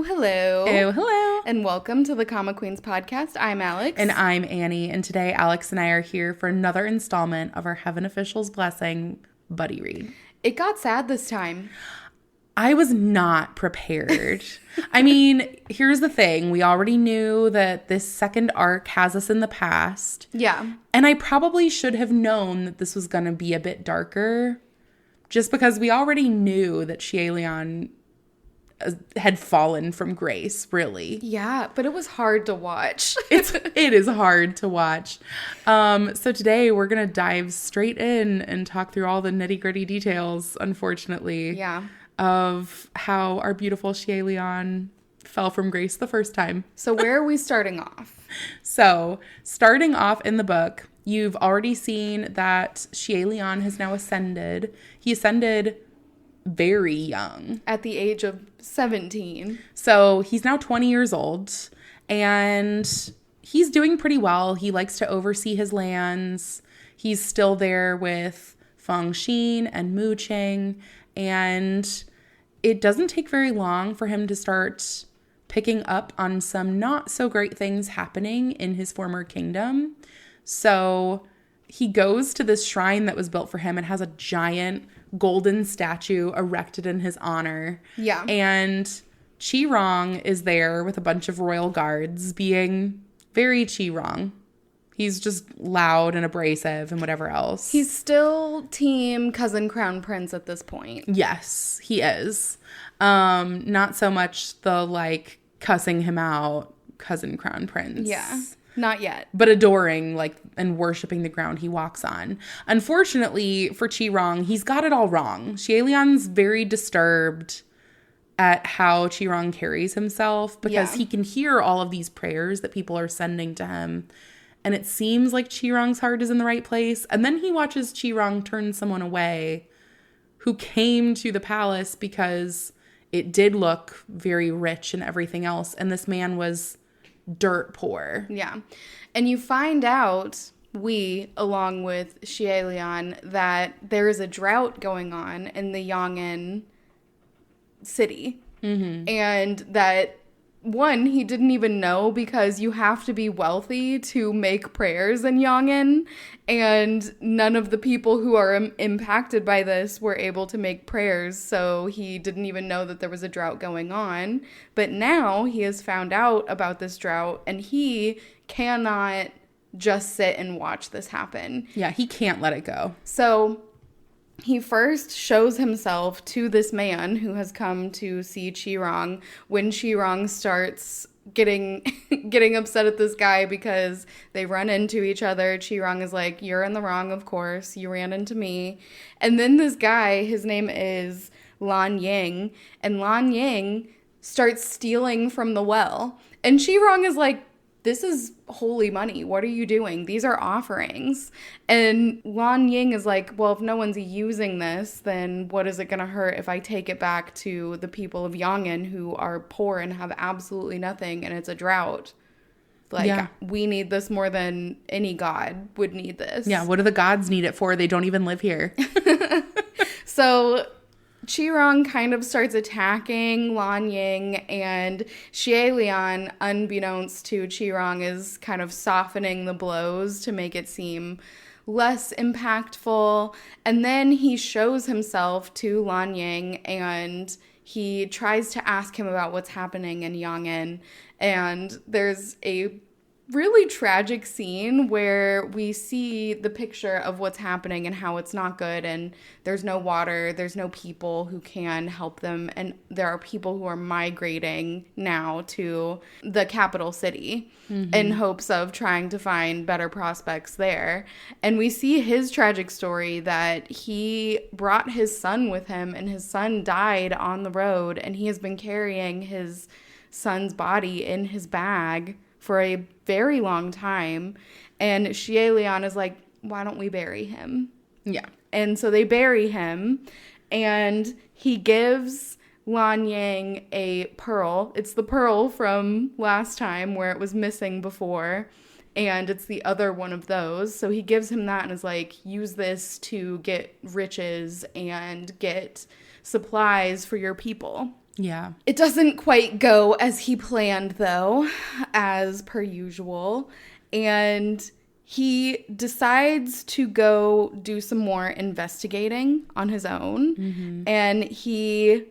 hello. Oh, hello. And welcome to the Comma Queens podcast. I'm Alex. And I'm Annie. And today, Alex and I are here for another installment of our Heaven Officials Blessing buddy read. It got sad this time. I was not prepared. I mean, here's the thing. We already knew that this second arc has us in the past. Yeah. And I probably should have known that this was going to be a bit darker. Just because we already knew that Xie had fallen from grace, really. Yeah, but it was hard to watch. It is hard to watch. So today we're going to dive straight in and talk through all the nitty-gritty details, unfortunately, Yeah. of how our beautiful Xie fell from grace the first time. So where are we starting off? So starting off in the book, you've already seen that Xie has now ascended. He ascended very young. At the age of 17. So he's now 20 years old and he's doing pretty well. He likes to oversee his lands. He's still there with Feng Xin and Mu Qing. And it doesn't take very long for him to start picking up on some not so great things happening in his former kingdom. So he goes to this shrine that was built for him. It has a giant golden statue erected in his honor. Yeah. And Qi is there with a bunch of royal guards being very Qi. He's just loud and abrasive and whatever else. He's still team cousin crown prince at this point. Yes, he is. Not so much the cussing him out cousin crown prince. Yeah. Not yet. But adoring, and worshiping the ground he walks on. Unfortunately for Qi, he's got it all wrong. Xie very disturbed at how Qi carries himself because he can hear all of these prayers that people are sending to him. And it seems like Qi heart is in the right place. And then he watches Qi turn someone away who came to the palace because it did look very rich and everything else. And this man was dirt poor. Yeah. And you find out, along with Xie that there is a drought going on in the Yang'an city. Mm-hmm. And that, one, he didn't even know because you have to be wealthy to make prayers in Yang'an. And none of the people who are impacted by this were able to make prayers. So he didn't even know that there was a drought going on. But now he has found out about this drought and he cannot just sit and watch this happen. Yeah, he can't let it go. So he first shows himself to this man who has come to see Qi when Qi starts getting upset at this guy because they run into each other. Qi is like, you're in the wrong, of course. You ran into me. And then this guy, his name is Lan Ying, and Lan Ying starts stealing from the well. And Qi is like, this is holy money. What are you doing? These are offerings. And Lan Ying is like, well, if no one's using this, then what is it going to hurt if I take it back to the people of Yang'an who are poor and have absolutely nothing and it's a drought? We need this more than any god would need this. Yeah, what do the gods need it for? They don't even live here. So Qi kind of starts attacking Lan Ying, and Xie unbeknownst to Qi is kind of softening the blows to make it seem less impactful. And then he shows himself to Lan Ying, and he tries to ask him about what's happening in Yang'an. And there's a really tragic scene where we see the picture of what's happening and how it's not good, and there's no water, there's no people who can help them, and there are people who are migrating now to the capital city in hopes of trying to find better prospects there. And we see his tragic story that he brought his son with him, and his son died on the road, and he has been carrying his son's body in his bag for a very long time. And Xie is like, why don't we bury him? Yeah. And so they bury him, and he gives Lan Ying a pearl. It's the pearl from last time where it was missing before, and it's the other one of those. So he gives him that and is like, use this to get riches and get supplies for your people. Yeah. It doesn't quite go as he planned, though, as per usual. And he decides to go do some more investigating on his own. And he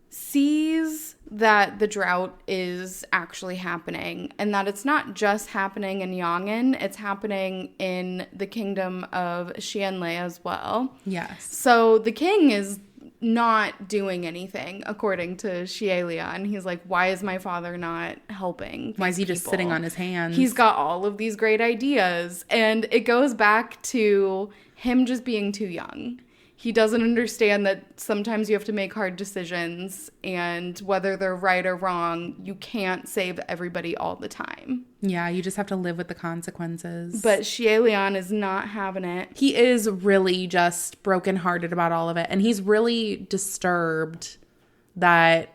sees that the drought is actually happening and that it's not just happening in Yongin, it's happening in the kingdom of Xianlei as well. Yes. So the king is not doing anything according to Xie Lian. He's like, why is my father not helping? Why is he just sitting on his hands? He's got all of these great ideas. And it goes back to him just being too young. He doesn't understand that sometimes you have to make hard decisions, and whether they're right or wrong, you can't save everybody all the time. Yeah, you just have to live with the consequences. But Xie Lian is not having it. He is really just brokenhearted about all of it. And he's really disturbed that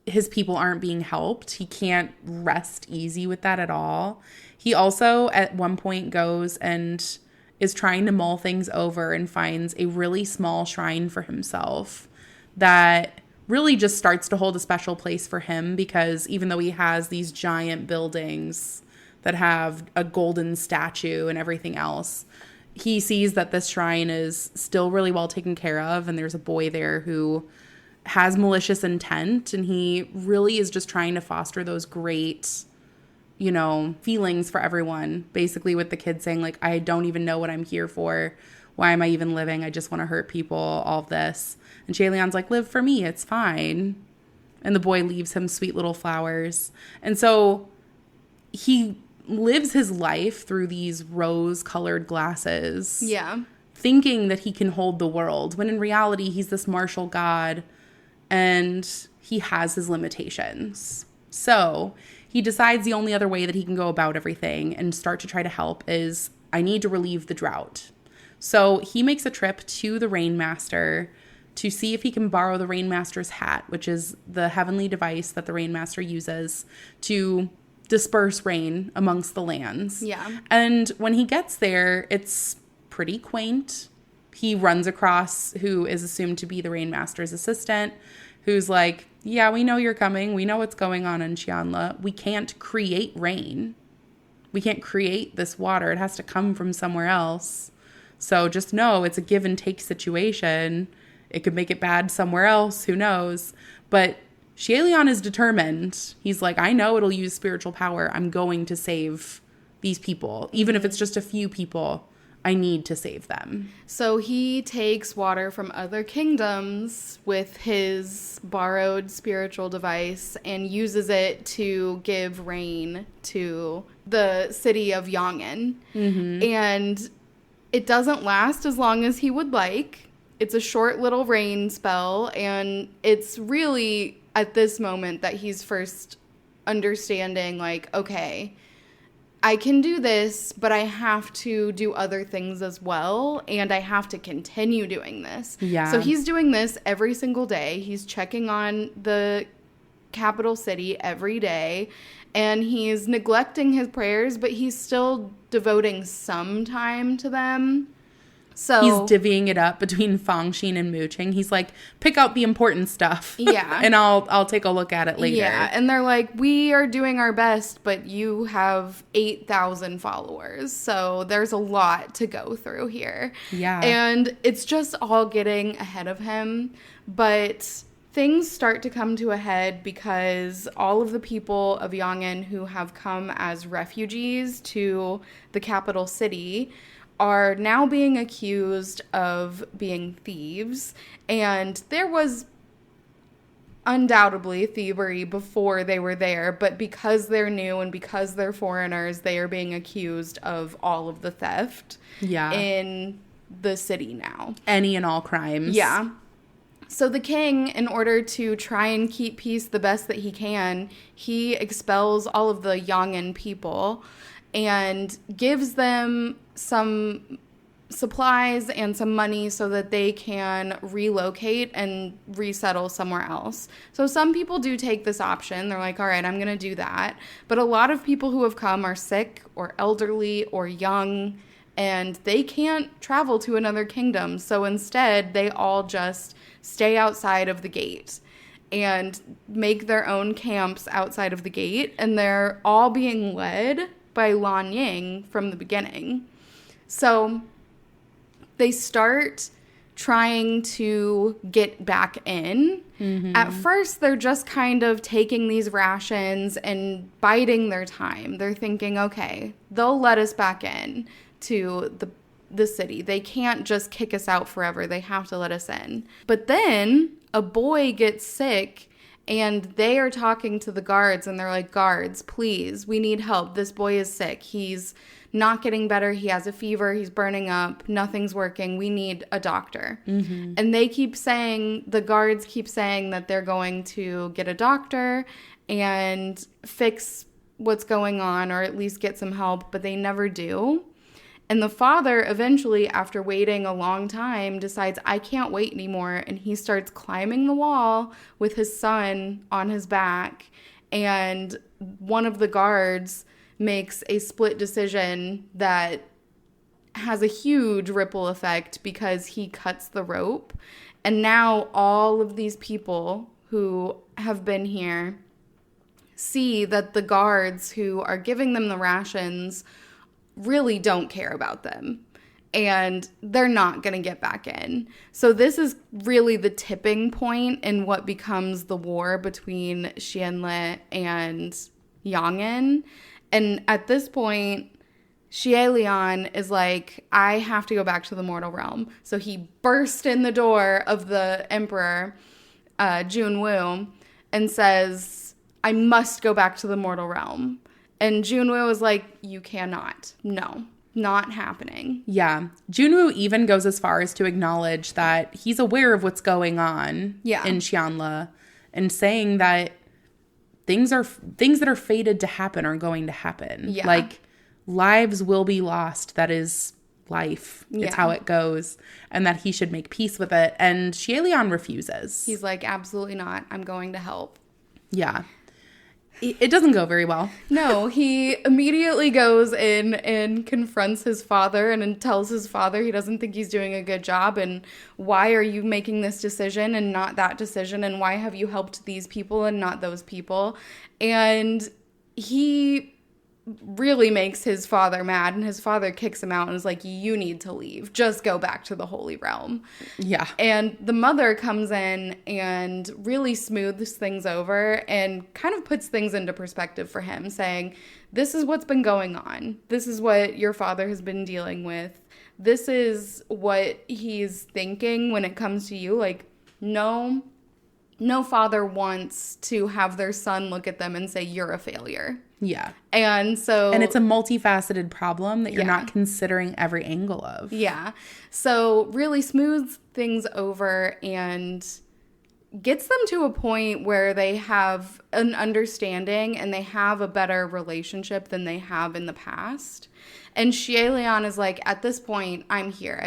his people aren't being helped. He can't rest easy with that at all. He also, at one point, goes and is trying to mull things over and finds a really small shrine for himself that really just starts to hold a special place for him, because even though he has these giant buildings that have a golden statue and everything else, he sees that this shrine is still really well taken care of, and there's a boy there who has malicious intent, and he really is just trying to foster those great, you know, feelings for everyone, basically, with the kid saying, like, I don't even know what I'm here for. Why am I even living? I just want to hurt people, all of this. And Xie Lian's like, live for me, it's fine. And the boy leaves him sweet little flowers. And so he lives his life through these rose-colored glasses. Yeah. Thinking that he can hold the world, when in reality, he's this martial god, and he has his limitations. So he decides the only other way that he can go about everything and start to try to help is, I need to relieve the drought. So he makes a trip to the Rainmaster to see if he can borrow the Rainmaster's hat, which is the heavenly device that the Rainmaster uses to disperse rain amongst the lands. Yeah. And when he gets there, it's pretty quaint. He runs across who is assumed to be the Rainmaster's assistant, who's like, yeah, we know you're coming. We know what's going on in Xianla. We can't create rain. We can't create this water. It has to come from somewhere else. So just know it's a give and take situation. It could make it bad somewhere else. Who knows? But Xie Lian is determined. He's like, I know it'll use spiritual power. I'm going to save these people. Even if it's just a few people, I need to save them. So he takes water from other kingdoms with his borrowed spiritual device and uses it to give rain to the city of Yongin. Mm-hmm. And it doesn't last as long as he would like. It's a short little rain spell, and it's really at this moment that he's first understanding, like, okay, I can do this, but I have to do other things as well, and I have to continue doing this. Yeah. So he's doing this every single day. He's checking on the capital city every day, and he's neglecting his prayers, but he's still devoting some time to them. So he's divvying it up between Fangxin and Muqing. He's like, pick out the important stuff. Yeah. And I'll take a look at it later. Yeah, and they're like, we are doing our best, but you have 8,000 followers, so there's a lot to go through here. Yeah. And it's just all getting ahead of him, but things start to come to a head because all of the people of Yongin who have come as refugees to the capital city are now being accused of being thieves. And there was undoubtedly thievery before they were there, but because they're new and because they're foreigners, they are being accused of all of the theft in the city now. Any and all crimes. Yeah. So the king, in order to try and keep peace the best that he can, he expels all of the Yongin people and gives them some supplies and some money so that they can relocate and resettle somewhere else. So some people do take this option. They're like, all right, I'm going to do that. But a lot of people who have come are sick or elderly or young, and they can't travel to another kingdom. So instead, they all just stay outside of the gate. and make their own camps outside of the gate. And they're all being led by Lan Ying from the beginning. So they start trying to get back in. Mm-hmm. At first, they're just kind of taking these rations and biding their time. They're thinking, okay, they'll let us back in to the city. They can't just kick us out forever. They have to let us in. But then a boy gets sick, and they are talking to the guards, and they're like, guards, please, we need help. This boy is sick. He's not getting better. He has a fever. He's burning up. Nothing's working. We need a doctor. Mm-hmm. And the guards keep saying that they're going to get a doctor and fix what's going on, or at least get some help, but they never do. And the father eventually, after waiting a long time, decides, I can't wait anymore. And he starts climbing the wall with his son on his back. And one of the guards makes a split decision that has a huge ripple effect because he cuts the rope. And now all of these people who have been here see that the guards who are giving them the rations really don't care about them. And they're not going to get back in. So this is really the tipping point in what becomes the war between Xianle and Yang. And at this point, Xie Lian is like, I have to go back to the mortal realm. So he burst in the door of the emperor, Junwu, and says, I must go back to the mortal realm. And Junwu is like, you cannot. No, not happening. Yeah. Junwu even goes as far as to acknowledge that he's aware of what's going on in Xianle, and saying that things that are fated to happen are going to happen. Yeah. Like, lives will be lost. That is life. It's how it goes. And that he should make peace with it. And Xie Lian refuses. He's like, absolutely not. I'm going to help. Yeah. It doesn't go very well. No, he immediately goes in and confronts his father and tells his father he doesn't think he's doing a good job, and why are you making this decision and not that decision, and why have you helped these people and not those people? And he really makes his father mad, and his father kicks him out and is like, you need to leave. Just go back to the Holy Realm. Yeah. And the mother comes in and really smooths things over and kind of puts things into perspective for him, saying, this is what's been going on. This is what your father has been dealing with. This is what he's thinking when it comes to you. Like, no father wants to have their son look at them and say, you're a failure. Yeah. And it's a multifaceted problem that you're not considering every angle of. Yeah. So really smooths things over and gets them to a point where they have an understanding and they have a better relationship than they have in the past. And Xie Lian is like, at this point, I'm here.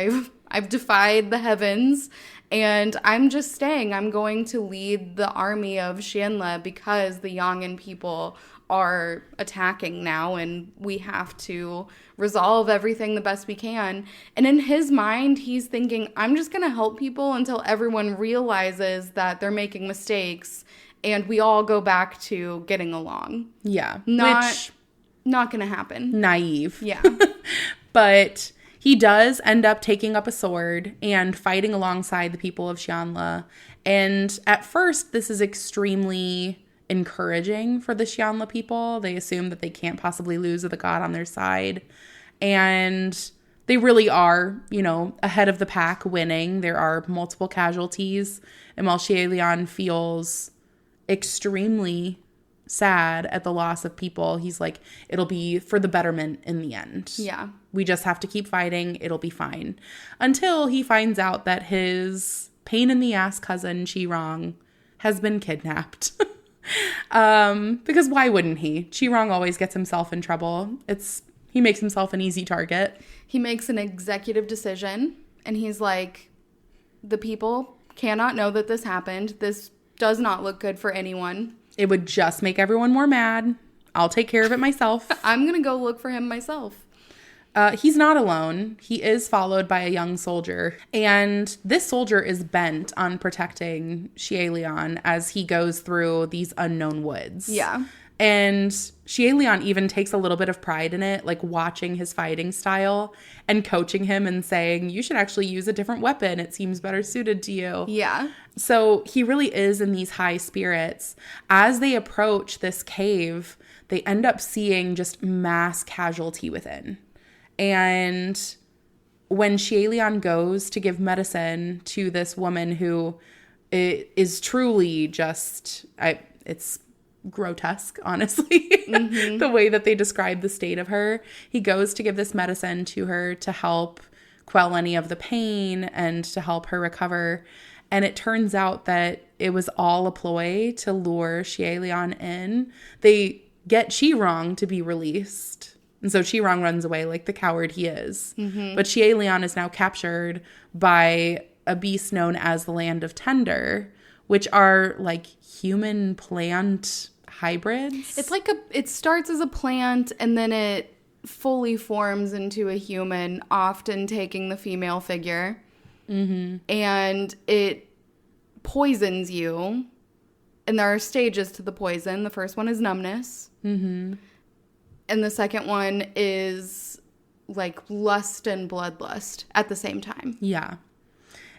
I've defied the heavens, and I'm just staying. I'm going to lead the army of Xianle because the Yang'an people are attacking now, and we have to resolve everything the best we can. And in his mind, he's thinking, I'm just going to help people until everyone realizes that they're making mistakes and we all go back to getting along. Yeah. Not going to happen. Naive. Yeah. But he does end up taking up a sword and fighting alongside the people of Xianle. And at first, this is extremely encouraging for the Xianle people. They assume that they can't possibly lose with a god on their side. And they really are, ahead of the pack, winning. There are multiple casualties. And while Xie Lian feels extremely sad at the loss of people, he's like, it'll be for the betterment in the end. Yeah. We just have to keep fighting. It'll be fine. Until he finds out that his pain in the ass cousin, Qirong, has been kidnapped. Because why wouldn't he? Qirong always gets himself in trouble. He makes himself an easy target. He makes an executive decision, and he's like, the people cannot know that this happened. This does not look good for anyone. It would just make everyone more mad. I'll take care of it myself. I'm going to go look for him myself. He's not alone. He is followed by a young soldier. And this soldier is bent on protecting Xie as he goes through these unknown woods. Yeah. And Xie even takes a little bit of pride in it, like watching his fighting style and coaching him and saying, you should actually use a different weapon. It seems better suited to you. Yeah. So he really is in these high spirits. As they approach this cave, they end up seeing just mass casualty within. And when Xie goes to give medicine to this woman who is truly just, it's grotesque, honestly, the way that they describe the state of her. He goes to give this medicine to her to help quell any of the pain and to help her recover. And it turns out that it was all a ploy to lure Xie in. They get Qi to be released. And so Qi runs away like the coward he is. But Xie is now captured by a beast known as the Land of Tender, which are like human plant hybrids. It's like it starts as a plant and then it fully forms into a human, often taking the female figure. And it poisons you. And there are stages to the poison. The first one is numbness. And the second one is like lust and bloodlust at the same time. Yeah.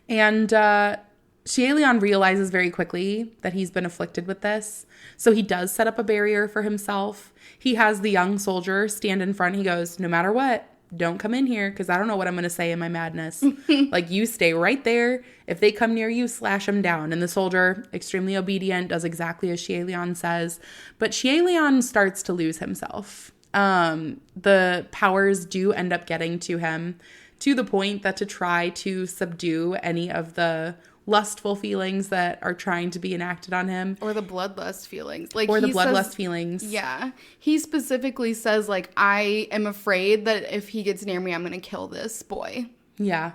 And Xie realizes very quickly that he's been afflicted with this. So he does set up a barrier for himself. He has the young soldier stand in front. He goes, no matter what, don't come in here because I don't know what I'm going to say in my madness. Like, you stay right there. If they come near you, slash them down. And the soldier, extremely obedient, does exactly as Xie says. But Xie starts to lose himself. The powers do end up getting to him to the point that to try to subdue any of the lustful feelings that are trying to be enacted on him. Or the bloodlust feelings. Feelings. Yeah. He specifically says, like, I am afraid that if he gets near me, I'm going to kill this boy. Yeah.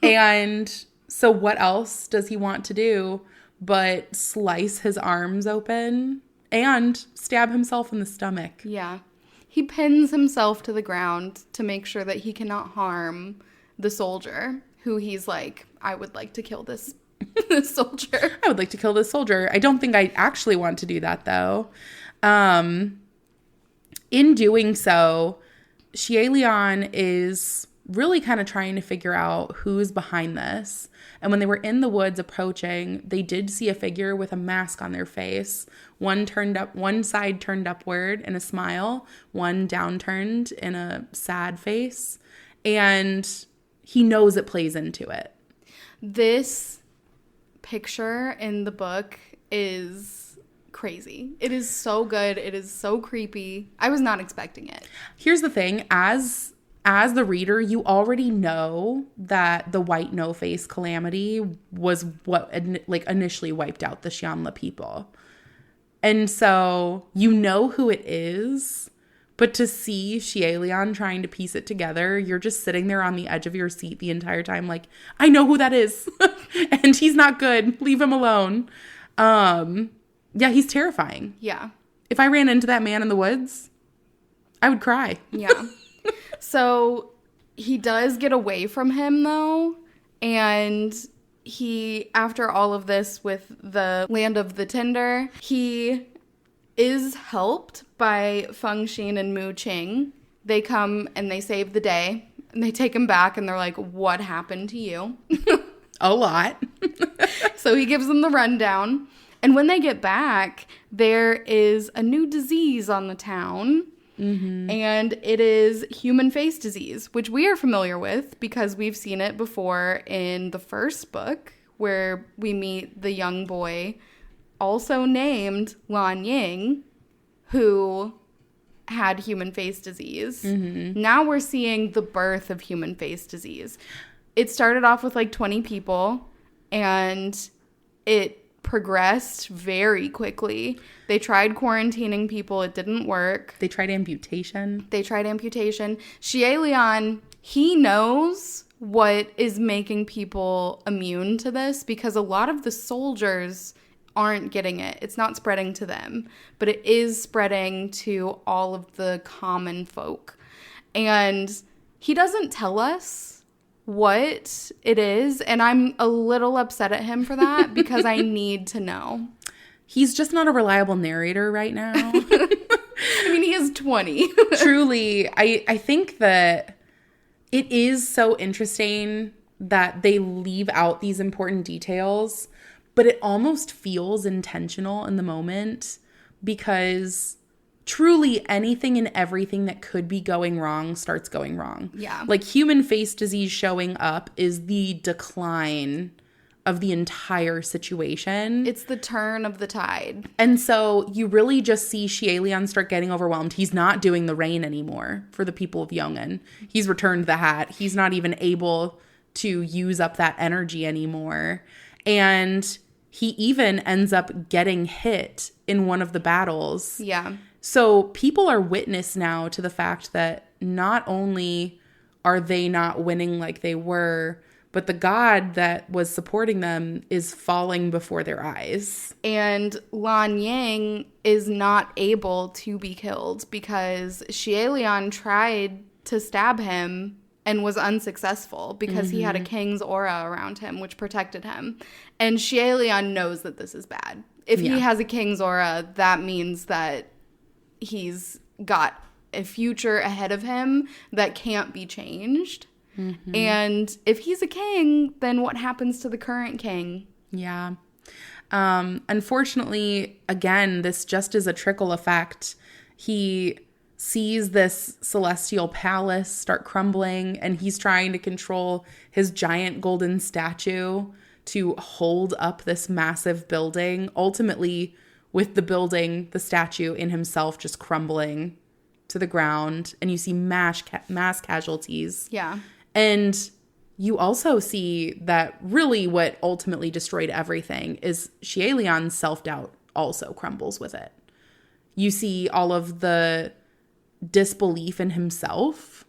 And so what else does he want to do but slice his arms open and stab himself in the stomach? Yeah. He pins himself to the ground to make sure that he cannot harm the soldier, who he's like, I would like to kill this soldier. I would like to kill this soldier. I don't think I actually want to do that, though. In doing so, Xie is really kind of trying to figure out who's behind this. And when they were in the woods approaching, they did see a figure with a mask on their face. One side turned upward in a smile, one downturned in a sad face. And he knows it plays into it. This picture in the book is crazy. It is so good. It is so creepy. I was not expecting it. Here's the thing. As the reader, you already know that the white no-face calamity was what initially wiped out the Xianla people. And so you know who it is, but to see Xie trying to piece it together, you're just sitting there on the edge of your seat the entire time like, I know who that is. And he's not good. Leave him alone. Yeah, he's terrifying. Yeah. If I ran into that man in the woods, I would cry. Yeah. So he does get away from him, though, and he, after all of this with the Land of the Tender, he is helped by Feng Xin and Mu Qing. They come and they save the day, and they take him back, and they're like, what happened to you? A lot. So he gives them the rundown, and when they get back, there is a new disease on the town. And it is human face disease, which we are familiar with because we've seen it before in the first book where we meet the young boy, also named Lan Ying, who had human face disease. Now we're seeing the birth of human face disease. It started off with like 20 people and it progressed very quickly. They tried quarantining people. It didn't work. They tried amputation. Xie, he knows what is making people immune to this because a lot of the soldiers aren't getting it. It's not spreading to them, but it is spreading to all of the common folk. And he doesn't tell us what it is, and I'm a little upset at him for that because I need to know. He's just not a reliable narrator right now. I mean, he is 20. Truly, I think that it is so interesting that they leave out these important details, but it almost feels intentional in the moment because truly anything and everything that could be going wrong starts going wrong. Yeah. Like human face disease showing up is the decline of the entire situation. It's the turn of the tide. And so you really just see Shielian start getting overwhelmed. He's not doing the rain anymore for the people of Yongan. He's returned the hat. He's not even able to use up that energy anymore. And he even ends up getting hit in one of the battles. Yeah. So people are witness now to the fact that not only are they not winning like they were, but the god that was supporting them is falling before their eyes. And Lan Yang is not able to be killed because Shielian tried to stab him and was unsuccessful because he had a king's aura around him, which protected him. And Shielian knows that this is bad. If he has a king's aura, that means that he's got a future ahead of him that can't be changed. Mm-hmm. And if he's a king, then what happens to the current king? Yeah. Unfortunately, again, this just is a trickle effect. He sees this celestial palace start crumbling, and he's trying to control his giant golden statue to hold up this massive building, ultimately with the building, the statue in himself just crumbling to the ground, and you see mass casualties. Yeah. And you also see that really what ultimately destroyed everything is Shielian's self-doubt also crumbles with it. You see all of the disbelief in himself,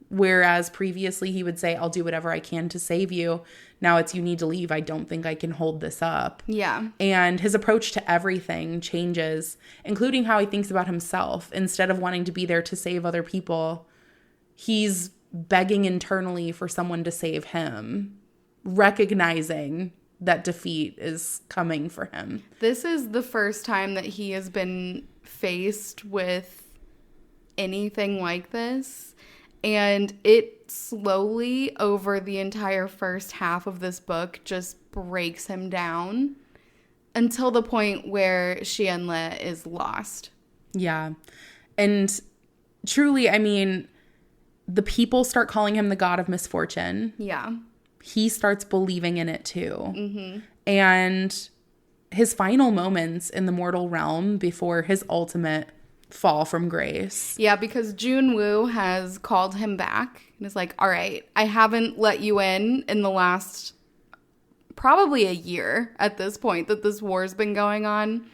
whereas previously he would say, I'll do whatever I can to save you. Now it's, you need to leave. I don't think I can hold this up. Yeah. And his approach to everything changes, including how he thinks about himself. Instead of wanting to be there to save other people, he's begging internally for someone to save him, recognizing that defeat is coming for him. This is the first time that he has been faced with anything like this. And it slowly, over the entire first half of this book, just breaks him down until the point where Xianle is lost. Yeah. And truly, I mean, the people start calling him the god of misfortune. Yeah. He starts believing in it too. Mm-hmm. And his final moments in the mortal realm before his ultimate fall from grace. Yeah, because Junwoo has called him back and is like, all right, I haven't let you in the last probably a year at this point that this war's been going on.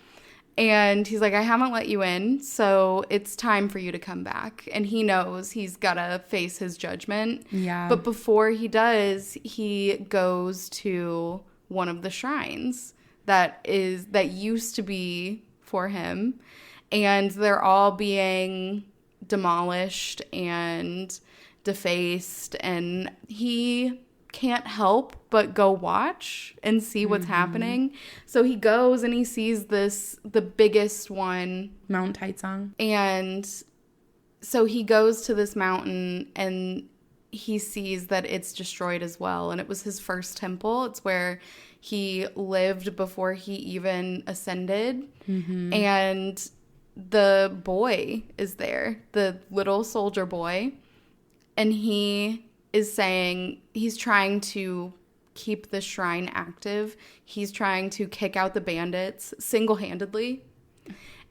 And he's like, I haven't let you in, so it's time for you to come back. And he knows he's got to face his judgment. Yeah. But before he does, he goes to one of the shrines that used to be for him. And they're all being demolished and defaced. And he can't help but go watch and see what's happening. So he goes and he sees the biggest one, Mount Taitsang. And so he goes to this mountain and he sees that it's destroyed as well. And it was his first temple. It's where he lived before he even ascended. Mm-hmm. And the boy is there, the little soldier boy, and he is saying he's trying to keep the shrine active. He's trying to kick out the bandits single-handedly.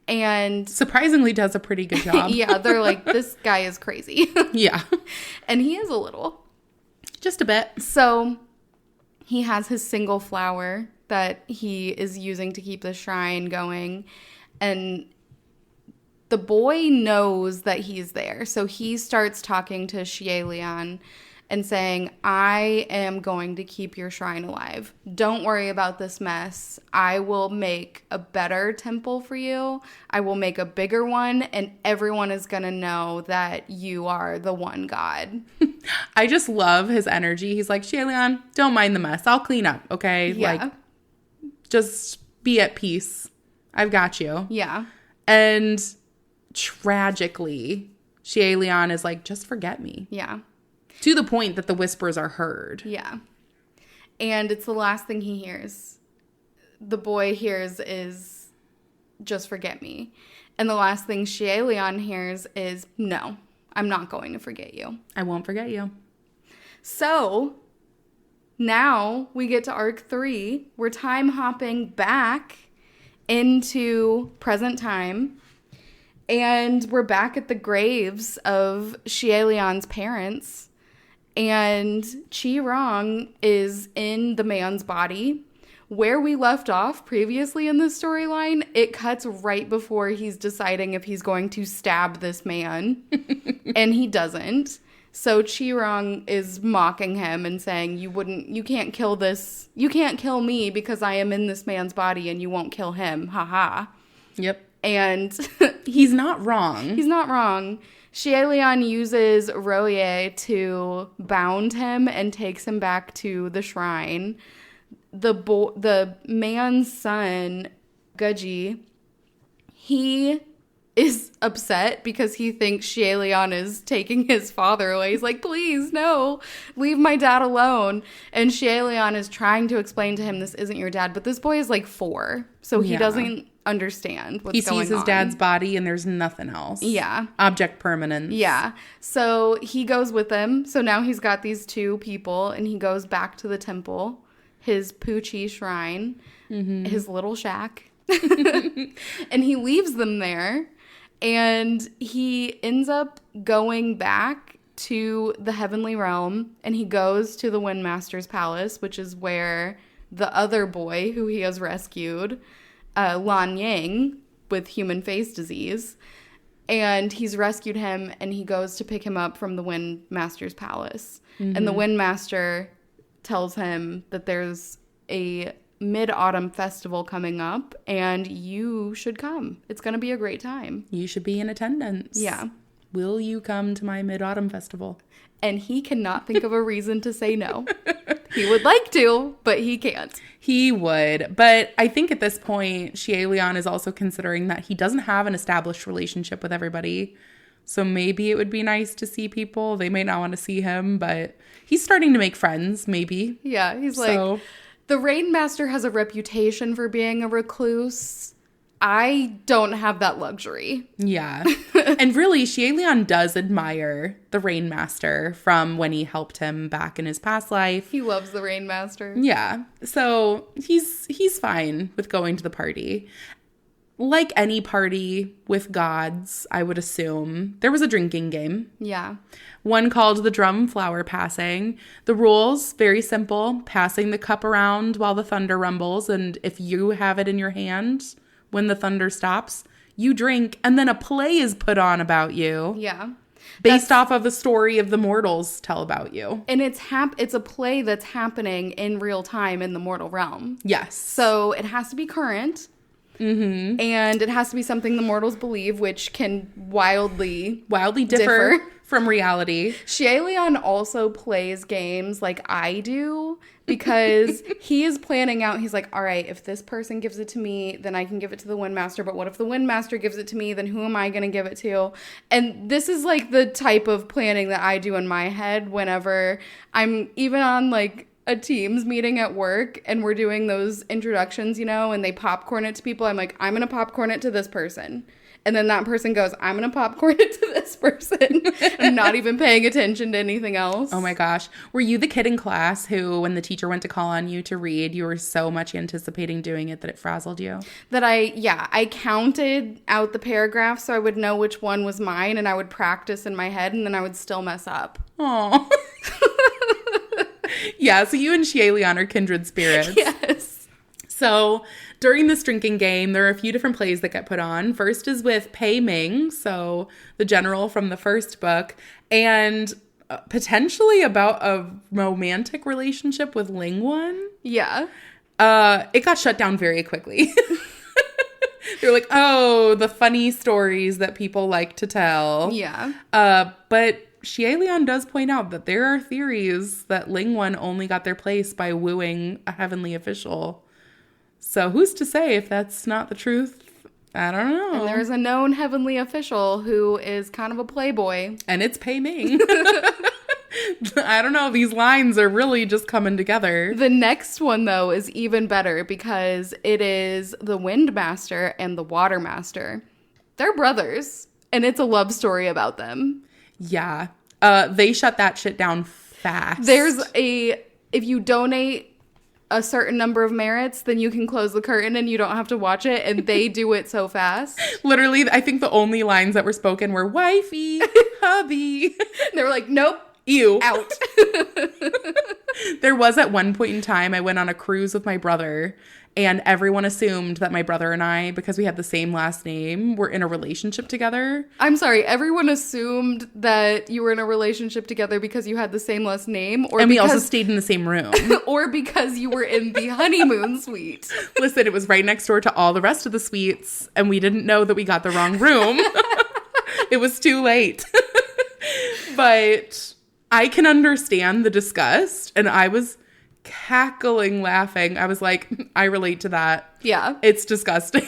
And surprisingly does a pretty good job. Yeah, they're like, this guy is crazy. Yeah. And he is a little. Just a bit. So he has his single flower that he is using to keep the shrine going. And the boy knows that he's there. So he starts talking to Xie Lian and saying, I am going to keep your shrine alive. Don't worry about this mess. I will make a better temple for you. I will make a bigger one, and everyone is going to know that you are the one God. I just love his energy. He's like, Shaelion, don't mind the mess. I'll clean up, okay? Yeah. Like, just be at peace. I've got you. Yeah. And tragically, Shaelion is like, just forget me. Yeah. To the point that the whispers are heard. Yeah. And it's the last thing he hears. The boy hears is, just forget me. And the last thing Shaelion hears is, no, I'm not going to forget you. I won't forget you. So now we get to arc 3. We're time hopping back into present time. And we're back at the graves of Shaelion's parents. And Chi-Rong is in the man's body. Where we left off previously in this storyline, it cuts right before he's deciding if he's going to stab this man. And he doesn't. So Chi-Rong is mocking him and saying, you can't kill me because I am in this man's body and you won't kill him. Haha. Yep. And he's not wrong. He's not wrong. Shaelion uses Roye to bound him and takes him back to the shrine. The man's son, Guji, he is upset because he thinks Shaelion is taking his father away. He's like, please, no, leave my dad alone. And Shaelion is trying to explain to him this isn't your dad, but this boy is like 4, so he doesn't understand what's going on. He sees his dad's body and there's nothing else. Yeah. Object permanence. Yeah. So he goes with him. So now he's got these 2 people and he goes back to the temple, his Poochie shrine, his little shack. And he leaves them there. And he ends up going back to the heavenly realm, and he goes to the Windmaster's palace, which is where the other boy who he has rescued, Lan Yang, with human face disease, and he's rescued him, and he goes to pick him up from the Windmaster's palace. And the Windmaster tells him that there's a Mid-Autumn festival coming up and you should come. It's going to be a great time. You should be in attendance. Yeah. Will you come to my Mid-Autumn festival? And he cannot think of a reason to say no. He would like to, but he can't. He would. But I think at this point, Shaelion is also considering that he doesn't have an established relationship with everybody. So maybe it would be nice to see people. They may not want to see him, but he's starting to make friends, maybe. Yeah, he's like, the Rainmaster has a reputation for being a recluse. I don't have that luxury. Yeah. And really, Shaelion does admire the Rainmaster from when he helped him back in his past life. He loves the Rainmaster. Yeah. So he's fine with going to the party. Like any party with gods, I would assume, there was a drinking game. Yeah. One called the drum flower passing. The rules, very simple. Passing the cup around while the thunder rumbles. And if you have it in your hand when the thunder stops, you drink. And then a play is put on about you. Yeah. Based off of the story of the mortals tell about you. And it's a play that's happening in real time in the mortal realm. Yes. So it has to be current. Mm-hmm. And it has to be something the mortals believe, which can wildly differ from reality. Shaelion also plays games like I do because he is planning out. He's like, all right, if this person gives it to me, then I can give it to the Windmaster. But what if the Windmaster gives it to me? Then who am I going to give it to? And this is like the type of planning that I do in my head whenever I'm even on like a Teams meeting at work and we're doing those introductions, and they popcorn it to people. I'm like, I'm going to popcorn it to this person. And then that person goes, I'm going to popcorn it to this person. I'm not even paying attention to anything else. Oh my gosh. Were you the kid in class who, when the teacher went to call on you to read, you were so much anticipating doing it that it frazzled you? That I counted out the paragraphs so I would know which one was mine and I would practice in my head and then I would still mess up. Aw. Yeah, so you and Shaelion are kindred spirits. Yes. So during this drinking game, there are a few different plays that get put on. First is with Pei Ming, so the general from the first book. And potentially about a romantic relationship with Lingwan. Yeah. It got shut down very quickly. They're like, oh, the funny stories that people like to tell. Yeah. But Xie Lian does point out that there are theories that Lingwan only got their place by wooing a heavenly official. So who's to say if that's not the truth? I don't know. And there's a known heavenly official who is kind of a playboy. And it's Pei Ming. I don't know. These lines are really just coming together. The next one, though, is even better because it is the Wind Master and the Water Master. They're brothers, and it's a love story about them. Yeah. They shut that shit down fast. If you donate a certain number of merits, then you can close the curtain and you don't have to watch it, and they do it so fast. Literally, I think the only lines that were spoken were wifey, hubby. They were like, nope. Ew. Out. There was at one point in time, I went on a cruise with my brother, and everyone assumed that my brother and I, because we had the same last name, were in a relationship together. I'm sorry, everyone assumed that you were in a relationship together because you had the same last name, and we also stayed in the same room. Or because you were in the honeymoon suite. Listen, it was right next door to all the rest of the suites, and we didn't know that we got the wrong room. It was too late. But I can understand the disgust, and I was cackling laughing. I was like, I relate to that. Yeah. It's disgusting.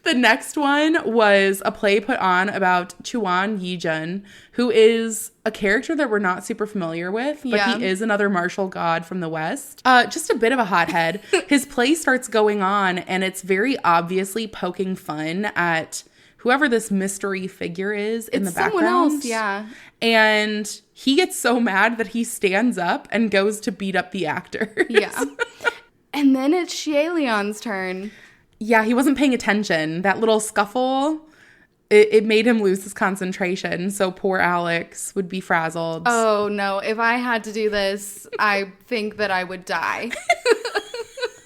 The next one was a play put on about Chuan Yijun, who is a character that we're not super familiar with, but he is another martial god from the West. Just a bit of a hothead. His play starts going on, and it's very obviously poking fun at whoever this mystery figure is in the background. Someone else, yeah. And he gets so mad that he stands up and goes to beat up the actors. Yeah. And then it's Xie Lian's turn. Yeah, he wasn't paying attention. That little scuffle, it made him lose his concentration. So poor Alex would be frazzled. Oh, no. If I had to do this, I think that I would die.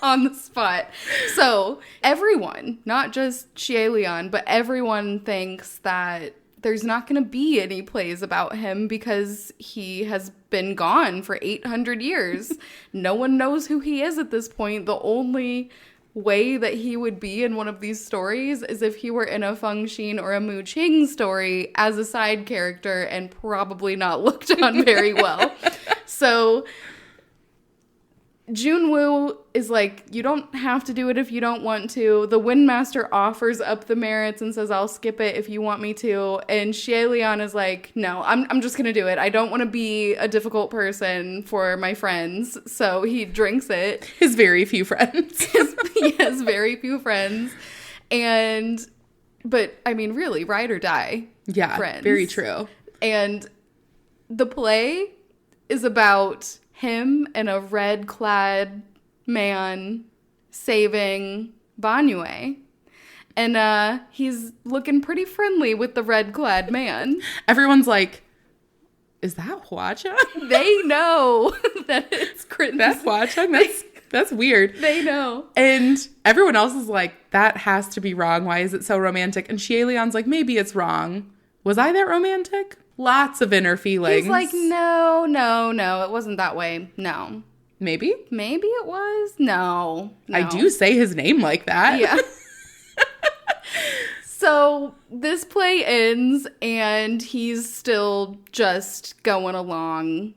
On the spot. So everyone, not just Xie Lian, but everyone thinks that there's not going to be any plays about him because he has been gone for 800 years. No one knows who he is at this point. The only way that he would be in one of these stories is if he were in a Feng Xin or a Mu Qing story as a side character and probably not looked on very well. So Junwoo is like, you don't have to do it if you don't want to. The Windmaster offers up the merits and says, I'll skip it if you want me to. And Xie Lian is like, no, I'm just going to do it. I don't want to be a difficult person for my friends. So he drinks it. His very few friends. He has very few friends. But I mean, really, ride or die. Yeah, friends. Very true. And the play is about him and a red-clad man saving Banyue. And he's looking pretty friendly with the red-clad man. Everyone's like, is that Hua-chang? They know that it's cringe. That's Hua-chang? That's weird. They know. And everyone else is like, that has to be wrong. Why is it so romantic? And Xie Lian's like, maybe it's wrong. Was I that romantic? Lots of inner feelings. He's like, no, it wasn't that way. No. Maybe it was? No. I do say his name like that. Yeah. So this play ends and he's still just going along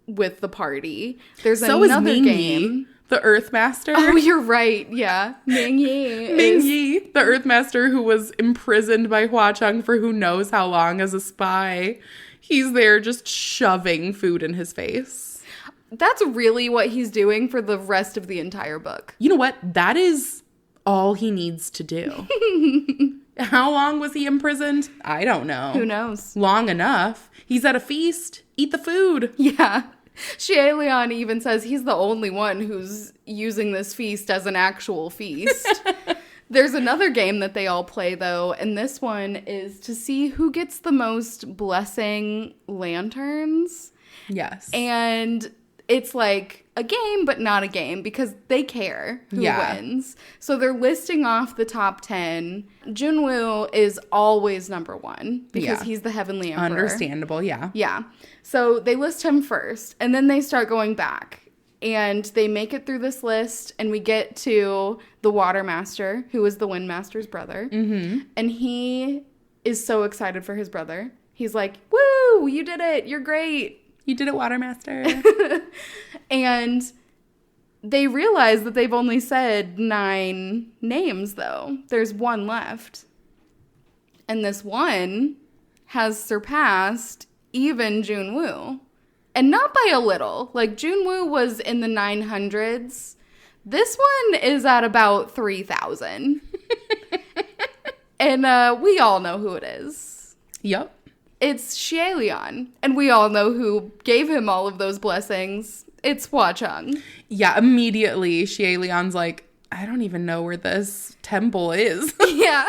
with the party. There's another game. The Earthmaster. Oh, you're right. Yeah. Ming Yi, the Earthmaster who was imprisoned by Hua-chang for who knows how long as a spy. He's there just shoving food in his face. That's really what he's doing for the rest of the entire book. You know what? That is all he needs to do. How long was he imprisoned? I don't know. Who knows? Long enough. He's at a feast. Eat the food. Yeah. Xie Lian even says he's the only one who's using this feast as an actual feast. There's another game that they all play, though, and this one is to see who gets the most blessing lanterns. Yes. And it's like a game, but not a game because they care who wins. So they're listing off the top 10. Junwoo is always number 1 because he's the Heavenly Emperor. Understandable, yeah. Yeah. So they list him first, and then they start going back. And they make it through this list, and we get to the Water Master, who is the Wind Master's brother. Mm-hmm. And he is so excited for his brother. He's like, woo, you did it. You're great. You did it, Water Master. And they realize that they've only said 9 names, though. There's 1 left. And this one has surpassed even Junwoo. And not by a little. Like, Junwoo was in the 900s. This one is at about 3,000. And we all know who it is. Yep. It's Xie, and we all know who gave him all of those blessings. It's Hua Cheng. Yeah, immediately Xie like, I don't even know where this temple is. Yeah.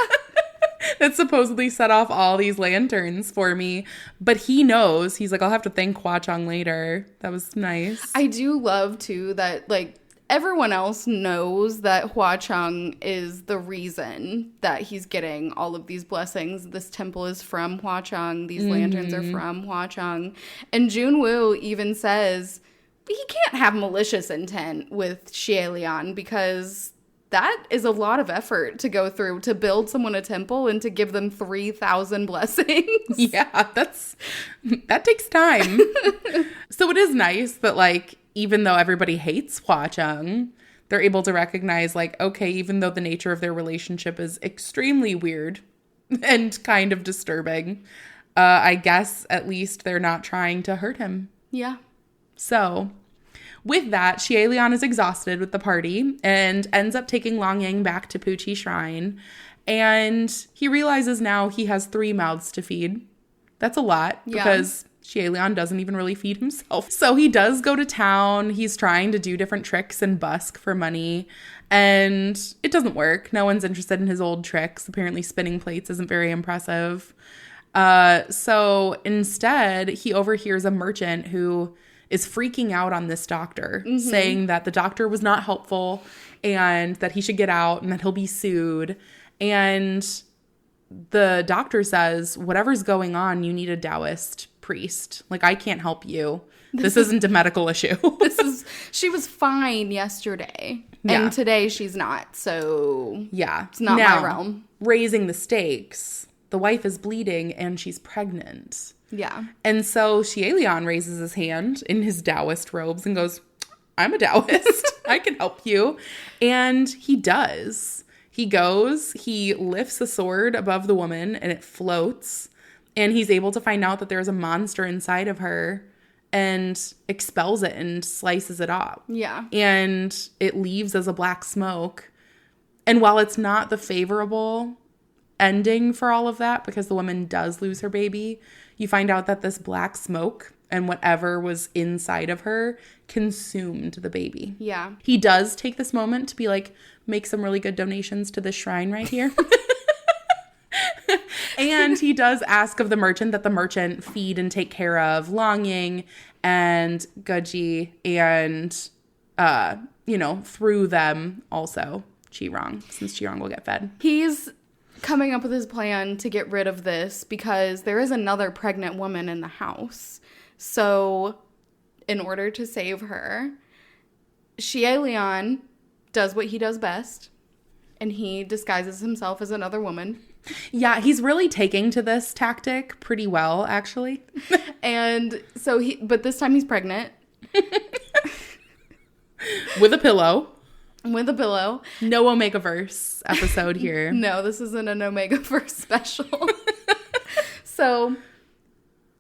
That supposedly set off all these lanterns for me. But he knows. He's like, I'll have to thank Hua Cheng later. That was nice. I do love, too, that, like, everyone else knows that Hua Cheng is the reason that he's getting all of these blessings. This temple is from Hua Cheng. These lanterns are from Hua Cheng. And Junwoo even says he can't have malicious intent with Xie because that is a lot of effort to go through to build someone a temple and to give them 3,000 blessings. Yeah, that takes time. So it is nice that, like, even though everybody hates Hua Cheng, they're able to recognize, like, okay, even though the nature of their relationship is extremely weird and kind of disturbing, I guess at least they're not trying to hurt him. Yeah. So with that, Xie is exhausted with the party and ends up taking Long Yang back to Puchi Shrine. And he realizes now he has 3 mouths to feed. That's a lot because Xie doesn't even really feed himself. So he does go to town. He's trying to do different tricks and busk for money. And it doesn't work. No one's interested in his old tricks. Apparently spinning plates isn't very impressive. So instead, he overhears a merchant who is freaking out on this doctor, saying that the doctor was not helpful and that he should get out and that he'll be sued. And the doctor says, whatever's going on, you need a Taoist priest. Like, I can't help you. This isn't a medical issue. She was fine yesterday. And today she's not. So it's not my realm. Raising the stakes, the wife is bleeding and she's pregnant. Yeah. And so Xie raises his hand in his Taoist robes and goes, I'm a Taoist. I can help you. And he does. He goes, he lifts a sword above the woman and it floats. And he's able to find out that there's a monster inside of her and expels it and slices it off. Yeah. And it leaves as a black smoke. And while it's not the favorable ending for all of that, because the woman does lose her baby, you find out that this black smoke and whatever was inside of her consumed the baby. Yeah. He does take this moment to be like, make some really good donations to this shrine right here. And he does ask of the merchant that the merchant feed and take care of Long Yang and Guji and, through them also Qirong, since Qirong will get fed. He's coming up with his plan to get rid of this because there is another pregnant woman in the house. So in order to save her, Xie does what he does best, and he disguises himself as another woman. Yeah, he's really taking to this tactic pretty well, actually. And so but this time he's pregnant. With a pillow. With a pillow. No Omega-verse episode here. No, this isn't an Omega-verse special. So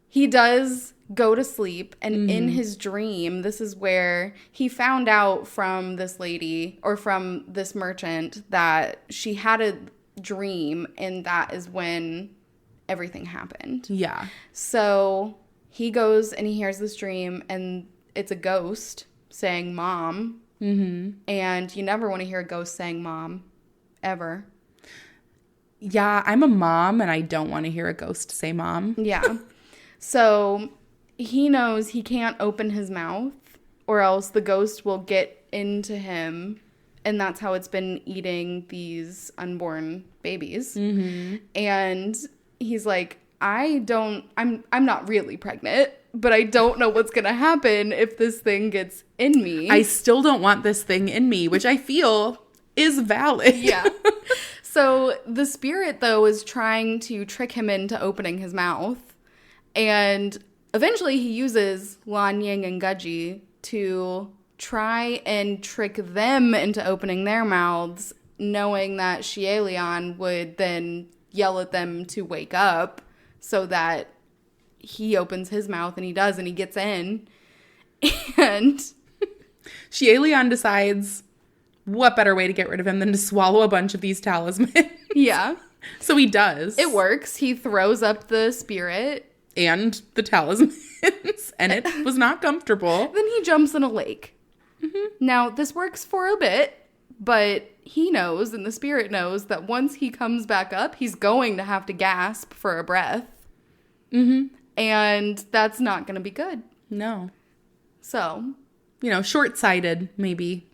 he does go to sleep, and in his dream, this is where he found out from this lady or from this merchant that she had a dream, and that is when everything happened. Yeah. So he goes and he hears this dream, and it's a ghost saying mom. Mm-hmm. And you never want to hear a ghost saying mom, ever. Yeah, I'm a mom, and I don't want to hear a ghost say mom. Yeah. So he knows he can't open his mouth or else the ghost will get into him. And that's how it's been eating these unborn babies. Mm-hmm. And he's like, I'm not really pregnant, but I don't know what's going to happen if this thing gets in me. I still don't want this thing in me, which I feel is valid. Yeah. So the spirit, though, is trying to trick him into opening his mouth. And eventually he uses Lan Ying and Gudji to try and trick them into opening their mouths, knowing that Xie Lian would then yell at them to wake up so that he opens his mouth, and he does, and he gets in. And Xie Lian decides what better way to get rid of him than to swallow a bunch of these talismans. Yeah. So he does. It works. He throws up the spirit. And the talismans. And it was not comfortable. Then he jumps in a lake. Mm-hmm. Now, this works for a bit, but he knows, and the spirit knows, that once he comes back up, he's going to have to gasp for a breath. Mm-hmm. And that's not going to be good. No. So. Short-sighted, maybe.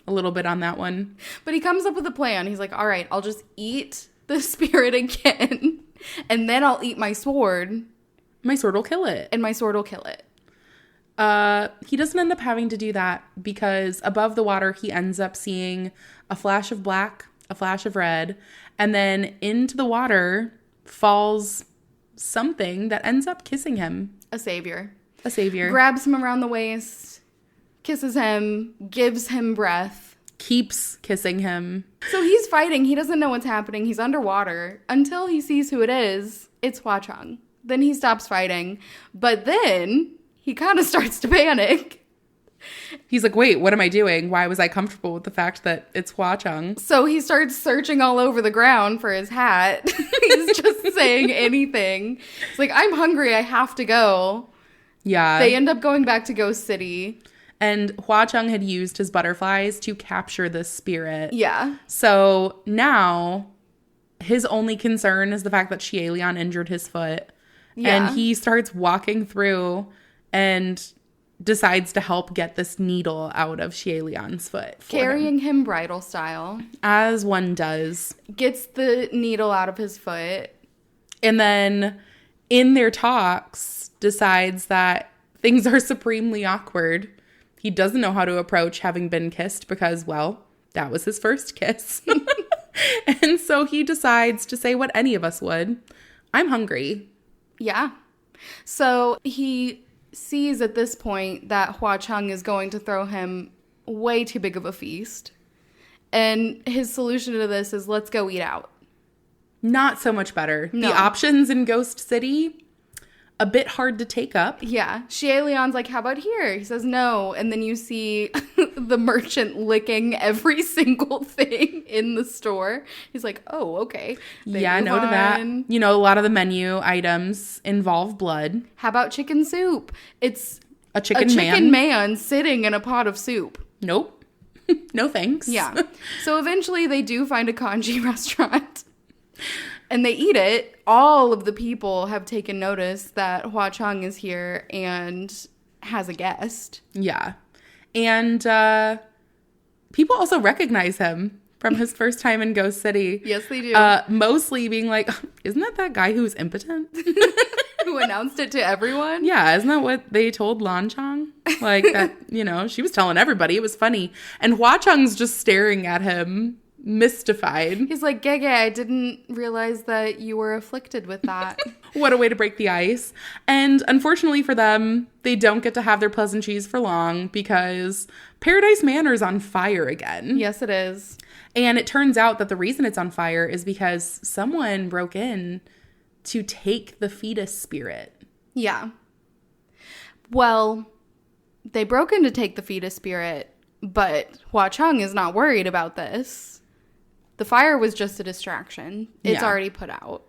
A little bit on that one. But he comes up with a plan. He's like, all right, I'll just eat the spirit again, and then I'll eat my sword. My sword will kill it. And my sword will kill it. He doesn't end up having to do that because above the water, he ends up seeing a flash of black, a flash of red, and then into the water falls something that ends up kissing him. A savior. A savior. Grabs him around the waist, kisses him, gives him breath. Keeps kissing him. So he's fighting. He doesn't know what's happening. He's underwater until he sees who it is. It's Hua Cheng. Then he stops fighting. But then he kind of starts to panic. He's like, wait, what am I doing? Why was I comfortable with the fact that it's Hua Cheng? So he starts searching all over the ground for his hat. He's just saying anything. It's like, I'm hungry. I have to go. Yeah. They end up going back to Ghost City. And Hua Cheng had used his butterflies to capture the spirit. Yeah. So now his only concern is the fact that Xie Lian injured his foot. Yeah. And he starts walking through and decides to help get this needle out of Xie Lian's foot. Carrying him bridal style. As one does. Gets the needle out of his foot. And then in their talks decides that things are supremely awkward. He doesn't know how to approach having been kissed because, well, that was his first kiss. And so he decides to say what any of us would. I'm hungry. Yeah. So he sees at this point that Hua Cheng is going to throw him way too big of a feast. And his solution to this is, let's go eat out. Not so much better. No. The options in Ghost City, a bit hard to take up. Yeah. Xie Lian's like, how about here? He says no. And then you see the merchant licking every single thing in the store. He's like, oh, okay. Yeah, no to that. A lot of the menu items involve blood. How about chicken soup? It's a chicken man sitting in a pot of soup. Nope. No thanks. Yeah. So eventually they do find a kanji restaurant. And they eat it. All of the people have taken notice that Hua Cheng is here and has a guest. Yeah. And people also recognize him from his first time in Ghost City. Yes, they do. Mostly being like, isn't that guy who's impotent? Who announced it to everyone? Yeah, isn't that what they told Lan Chang? Like, that, she was telling everybody. It was funny. And Hua Cheng's just staring at him, mystified. He's like, Gege, I didn't realize that you were afflicted with that. What a way to break the ice. And unfortunately for them, they don't get to have their pleasantries for long because Paradise Manor is on fire again. Yes, it is. And it turns out that the reason it's on fire is because someone broke in to take the fetus spirit. Yeah. Well, they broke in to take the fetus spirit, but Hua Cheng is not worried about this. The fire was just a distraction. It's already put out.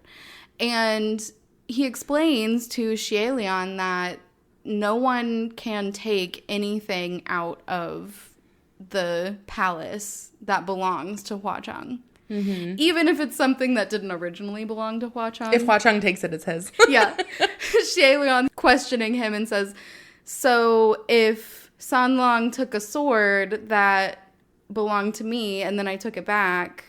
And he explains to Xie Lian that no one can take anything out of the palace that belongs to Hua Cheng. Mm-hmm. Even if it's something that didn't originally belong to Hua Cheng. If Hua Cheng takes it, it's his. Yeah. Xie Lian questioning him and says, so if Sanlong took a sword that belonged to me, and then I took it back.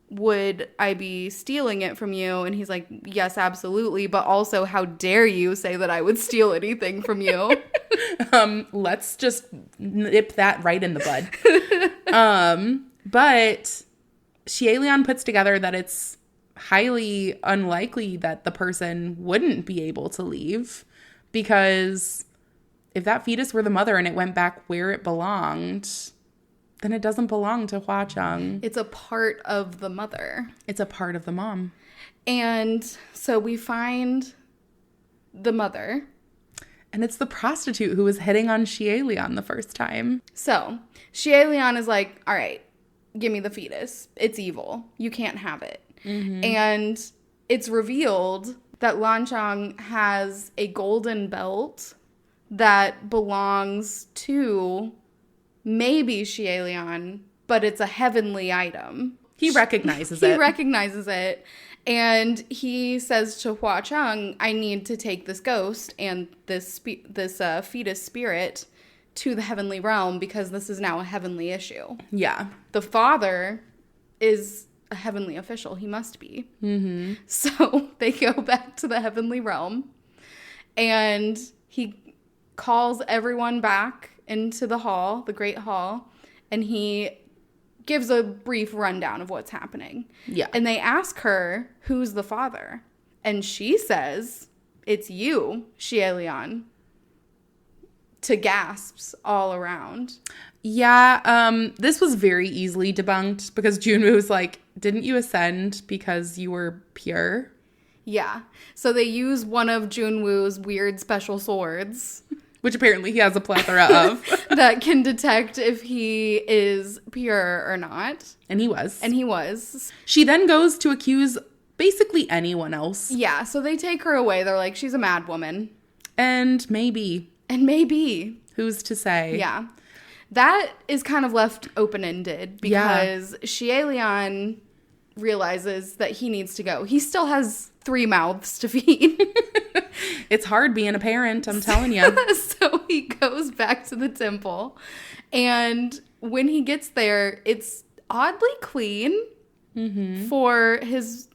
Would I be stealing it from you? And he's like, yes, absolutely. But also, how dare you say that I would steal anything from you? Let's just nip that right in the bud. But Xielian puts together that it's highly unlikely that the person wouldn't be able to leave, because if that fetus were the mother and it went back where it belonged, then it doesn't belong to Hua Cheng. It's a part of the mother. It's a part of the mom. And so we find the mother. And it's the prostitute who was hitting on Xielian the first time. So Xielian is like, all right, give me the fetus. It's evil. You can't have it. Mm-hmm. And it's revealed that Lanchang has a golden belt that belongs to maybe Xielian, but it's a heavenly item. He recognizes it. He recognizes it. And he says to Hua Cheng, I need to take this ghost and this fetus spirit to the heavenly realm, because this is now a heavenly issue. Yeah. The father is a heavenly official. He must be. Mm-hmm. So they go back to the heavenly realm, and he calls everyone back into the hall, the great hall, and he gives a brief rundown of what's happening. Yeah. And they ask her, who's the father? And she says, it's you, Xielian. To gasps all around. Yeah, this was very easily debunked, because Junwoo was like, didn't you ascend because you were pure? Yeah. So they use one of Junwoo's weird special swords, which apparently he has a plethora of, that can detect if he is pure or not. And he was. And he was. She then goes to accuse basically anyone else. Yeah, so they take her away. They're like, she's a mad woman. And maybe. Who's to say? Yeah. That is kind of left open-ended, because Xielian realizes that he needs to go. He still has 3 mouths to feed. It's hard being a parent, I'm telling you. So he goes back to the temple, and when he gets there, it's oddly clean for his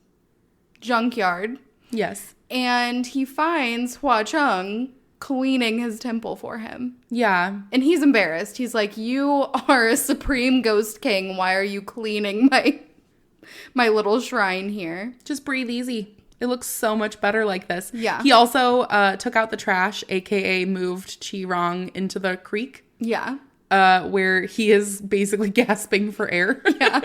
junkyard. Yes. And he finds Hua Cheng cleaning his temple for him. Yeah. And he's embarrassed. He's like, you are a supreme ghost king. Why are you cleaning my little shrine here? Just breathe easy. It looks so much better like this. Yeah. He also took out the trash, aka moved Chi Rong into the creek. Yeah. Where he is basically gasping for air. Yeah.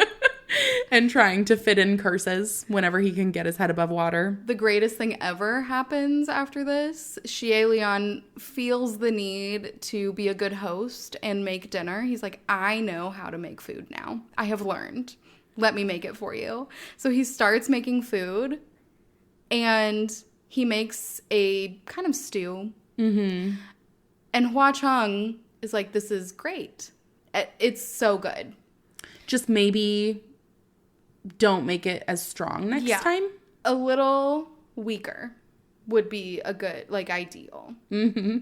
And trying to fit in curses whenever he can get his head above water. The greatest thing ever happens after this. Xielian feels the need to be a good host and make dinner. He's like, I know how to make food now. I have learned. Let me make it for you. So he starts making food, and he makes a kind of stew. Mm-hmm. And Hua Cheng is like, this is great. It's so good. Just maybe don't make it as strong next time. A little weaker would be a good, ideal. Mm-hmm.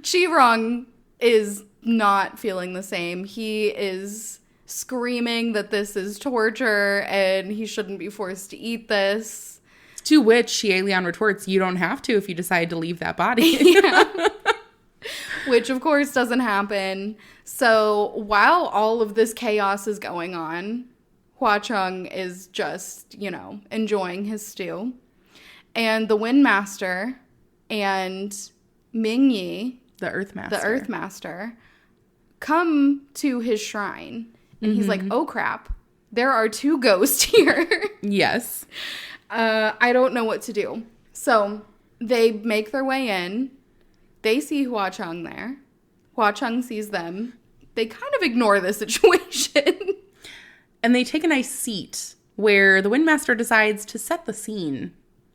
Chi Rong is not feeling the same. He is screaming that this is torture and he shouldn't be forced to eat this. To which Xielian retorts, you don't have to if you decide to leave that body. Yeah. Which, of course, doesn't happen. So while all of this chaos is going on, Hua Cheng is just, enjoying his stew. And the Wind Master and Ming Yi, the Earth Master, come to his shrine. And he's like, oh, crap. There are 2 ghosts here. Yes. I don't know what to do. So they make their way in. They see Hua Cheng there. Hua Cheng sees them. They kind of ignore the situation. And they take a nice seat where the Windmaster decides to set the scene.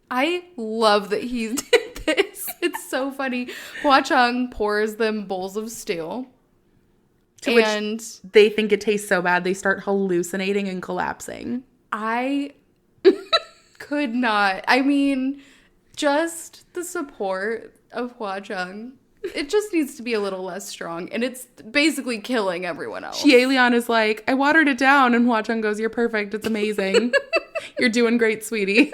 I love that he did this. It's so funny. Hua Cheng pours them bowls of stew. To which they think it tastes so bad, they start hallucinating and collapsing. I could not. I mean, just the support of Hua Cheng It just needs to be a little less strong, and it's basically killing everyone else. Xie is like, I watered it down, and Hua Cheng goes, you're perfect. It's amazing. You're doing great, sweetie.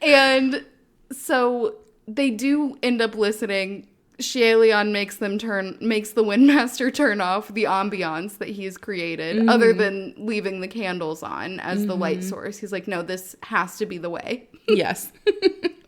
And so they do end up listening. Xie Lian makes the Windmaster turn off the ambiance that he's created, other than leaving the candles on as the light source. He's like, no, this has to be the way. Yes.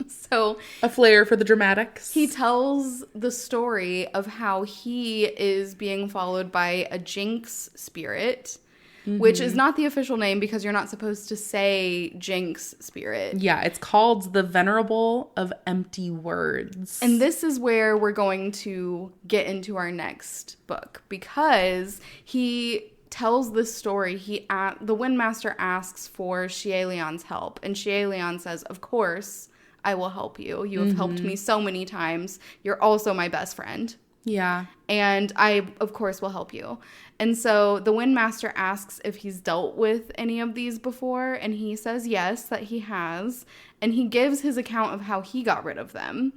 So a flair for the dramatics. He tells the story of how he is being followed by a Jinx spirit, which is not the official name because you're not supposed to say Jinx spirit. Yeah, it's called the Venerable of Empty Words. And this is where we're going to get into our next book, because he tells this story. The Windmaster asks for Xie Lian's help, and Xie Lian says, of course, I will help you. You have helped me so many times. You're also my best friend. Yeah. And I, of course, will help you. And so the Windmaster asks if he's dealt with any of these before, and he says yes, that he has. And he gives his account of how he got rid of them.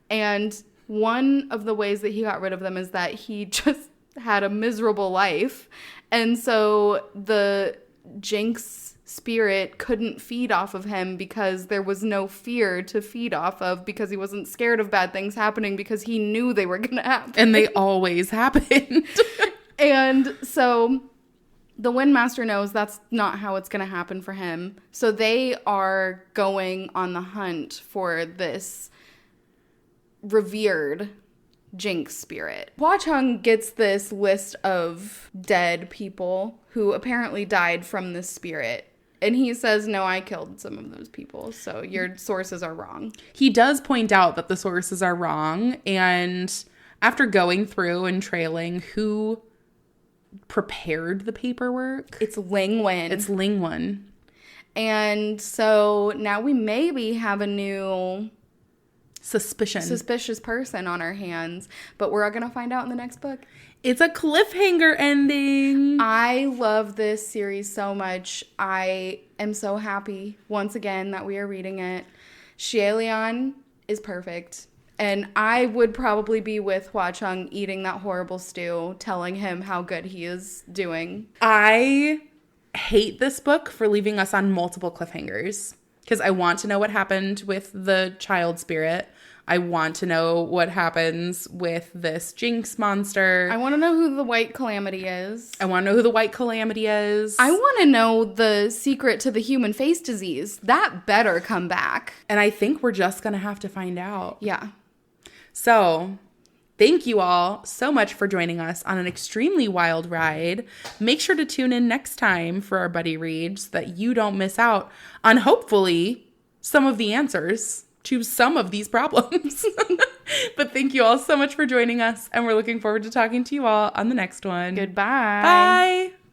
And one of the ways that he got rid of them is that he just had a miserable life. And so the Jinx spirit couldn't feed off of him because there was no fear to feed off of, because he wasn't scared of bad things happening because he knew they were going to happen. And they always happened. And so the Windmaster knows that's not how it's going to happen for him. So they are going on the hunt for this revered Jinx spirit. Hua Cheng gets this list of dead people who apparently died from this spirit. And he says, no, I killed some of those people, so your sources are wrong. He does point out that the sources are wrong. And after going through and trailing who prepared the paperwork, it's Ling Wen. It's Ling Wen. And so now we maybe have a new suspicious person on our hands, but we're going to find out in the next book. It's a cliffhanger ending. I love this series so much. I am so happy once again that we are reading it. Xie Lian is perfect. And I would probably be with Hua Cheng eating that horrible stew, telling him how good he is doing. I hate this book for leaving us on multiple cliffhangers, because I want to know what happened with the child spirit. I want to know what happens with this Jinx monster. I want to know who the White Calamity is. I want to know who the White Calamity is. I want to know the secret to the human face disease. That better come back. And I think we're just going to have to find out. Yeah. So, thank you all so much for joining us on an extremely wild ride. Make sure to tune in next time for our buddy read so that you don't miss out on, hopefully, some of the answers to some of these problems. But thank you all so much for joining us, and we're looking forward to talking to you all on the next one. Goodbye. Bye.